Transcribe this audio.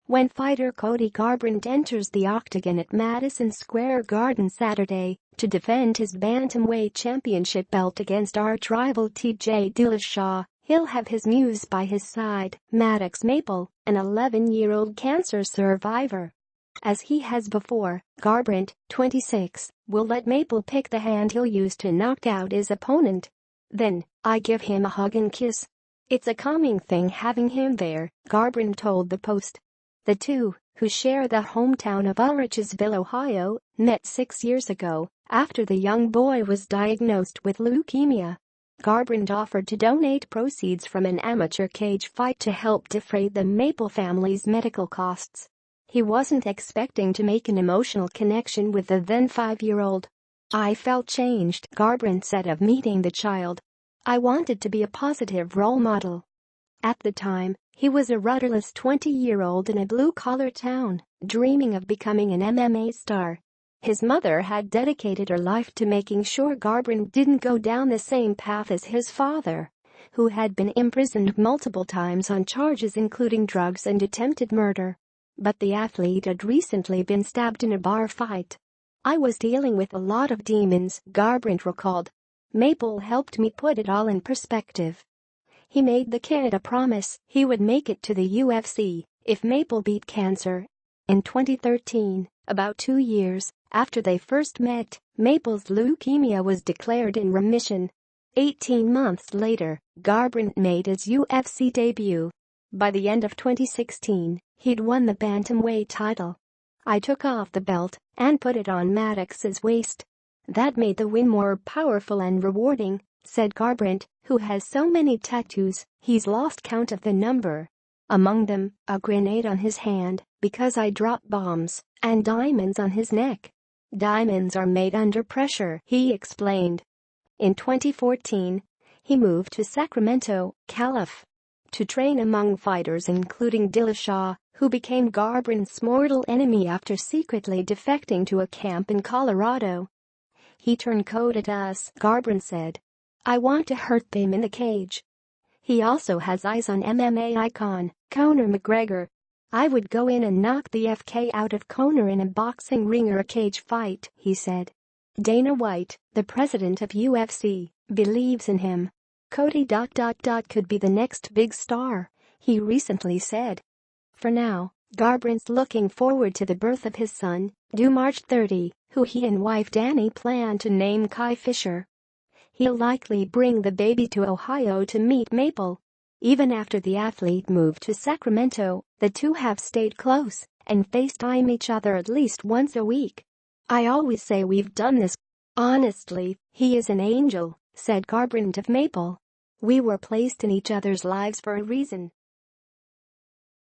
when fighter Cody Garbrandt enters the octagon at Madison Square Garden Saturday to defend his bantamweight championship belt against arch-rival TJ Dillashaw, he'll have his muse by his side, Maddox Maple, an 11-year-old cancer survivor. As he has before, Garbrandt, 26, will let Maple pick the hand he'll use to knock out his opponent. Then, I give him a hug and kiss. It's a calming thing having him there, Garbrandt told the Post. The two, who share the hometown of Ulrichsville, Ohio, met 6 years ago after the young boy was diagnosed with leukemia. Garbrandt offered to donate proceeds from an amateur cage fight to help defray the Maple family's medical costs. He wasn't expecting to make an emotional connection with the then 5-year-old. I felt changed, Garbrandt said of meeting the child. I wanted to be a positive role model. At the time, he was a rudderless 20-year-old in a blue-collar town, dreaming of becoming an MMA star. His mother had dedicated her life to making sure Garbrandt didn't go down the same path as his father, who had been imprisoned multiple times on charges including drugs and attempted murder. But the athlete had recently been stabbed in a bar fight. I was dealing with a lot of demons, Garbrandt recalled. Maple helped me put it all in perspective. He made the kid a promise he would make it to the UFC if Maple beat cancer. In 2013, about 2 years after they first met, Maple's leukemia was declared in remission. 18 months later, Garbrandt made his UFC debut. By the end of 2016, he'd won the bantamweight title. I took off the belt and put it on Maddox's waist. That made the win more powerful and rewarding, said Garbrandt, who has so many tattoos, he's lost count of the number. Among them, a grenade on his hand, because I dropped bombs, and diamonds on his neck. Diamonds are made under pressure, he explained. In 2014, he moved to Sacramento, Calif. to train among fighters including Dillashaw, who became Garbrandt's mortal enemy after secretly defecting to a camp in Colorado. He turned cold at us, Garbrandt said. I want to hurt them in the cage. He also has eyes on MMA icon, Conor McGregor. I would go in and knock the FK out of Conor in a boxing ring or a cage fight, he said. Dana White, the president of UFC, believes in him. Cody ... could be the next big star, he recently said. For now, Garbrandt's looking forward to the birth of his son, due March 30, who he and wife Danny plan to name Kai Fisher. He'll likely bring the baby to Ohio to meet Maple. Even after the athlete moved to Sacramento, the two have stayed close and FaceTime each other at least once a week. I always say we've done this. Honestly, he is an angel, said Garbrandt of Maple. We were placed in each other's lives for a reason.